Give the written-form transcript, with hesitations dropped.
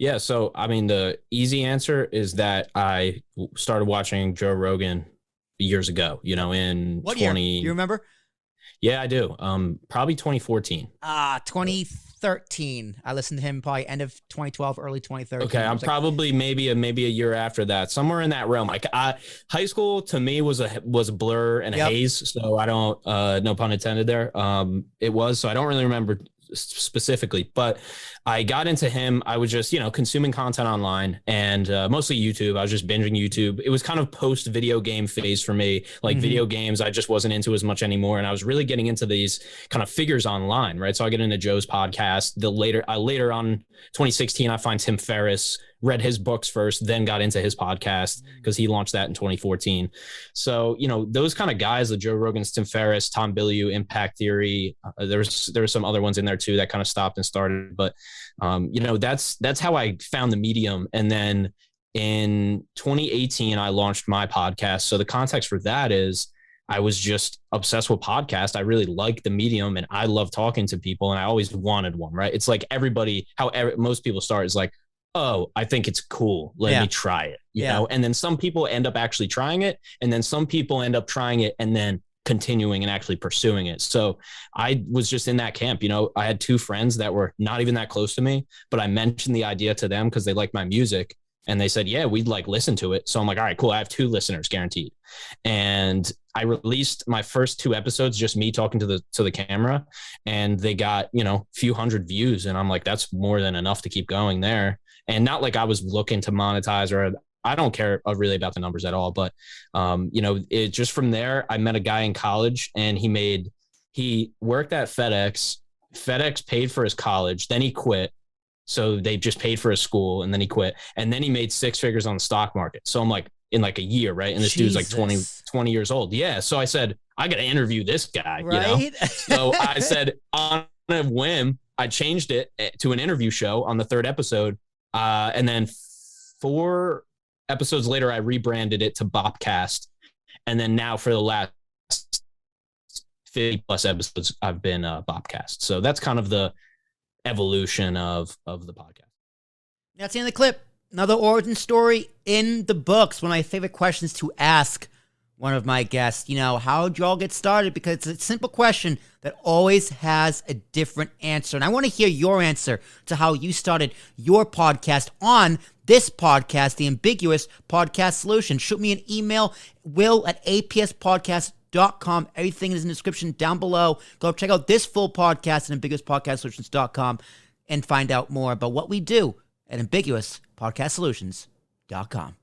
Yeah. So, I mean, the easy answer is that I started watching Joe Rogan years ago, in What year? Do you remember? Yeah, I do. Probably 2014. 2013. I listened to him probably end of 2012, early 2013. Okay, I'm probably maybe a year after that, somewhere in that realm. Like high school to me was a blur and a haze, so I don't no pun intended there. It was, so I don't really remember specifically, but I got into him. I was just, consuming content online and mostly YouTube. I was just binging YouTube. It was kind of post video game phase for me. Like video games, I just wasn't into as much anymore. And I was really getting into these kind of figures online, right? So I get into Joe's podcast. Later on 2016, I find Tim Ferriss, read his books first, then got into his podcast because he launched that in 2014. So, those kind of guys, the Joe Rogans, Tim Ferriss, Tom Bilyeu, Impact Theory, there was some other ones in there too that kind of stopped and started. But, that's how I found the medium. And then in 2018, I launched my podcast. So the context for that is I was just obsessed with podcasts. I really liked the medium and I love talking to people and I always wanted one, right? It's like most people start is like, oh, I think it's cool. Let me try it, you know? And then some people end up actually trying it. And then some people end up trying it and then continuing and actually pursuing it. So I was just in that camp. I had two friends that were not even that close to me, but I mentioned the idea to them because they liked my music. And they said, yeah, we'd listen to it. So I'm like, all right, cool. I have 2 listeners guaranteed. And I released my first 2 episodes, just me talking to the camera, and they got, few hundred views. And I'm like, that's more than enough to keep going there. And not like I was looking to monetize, or I don't care really about the numbers at all. But, it just from there, I met a guy in college and he worked at FedEx. FedEx paid for his college. Then he quit. So they just paid for his school and then he quit. And then he made 6 figures on the stock market. So I'm like, in like a year, right? And this dude's like 20 years old. Yeah. So I said, I got to interview this guy, right? So I said, on a whim, I changed it to an interview show on the 3rd episode. And then 4 episodes later, I rebranded it to Bopcast. And then now for the last 50 plus episodes, I've been Bopcast. So that's kind of the evolution of the podcast. That's the end of the clip. Another origin story in the books. One of my favorite questions to ask one of my guests, how'd y'all get started? Because it's a simple question that always has a different answer. And I want to hear your answer to how you started your podcast on this podcast, the Ambiguous Podcast Solution. Shoot me an email, will@apspodcast.com. Everything is in the description down below. Go check out this full podcast at ambiguouspodcastsolutions.com and find out more about what we do at ambiguouspodcastsolutions.com.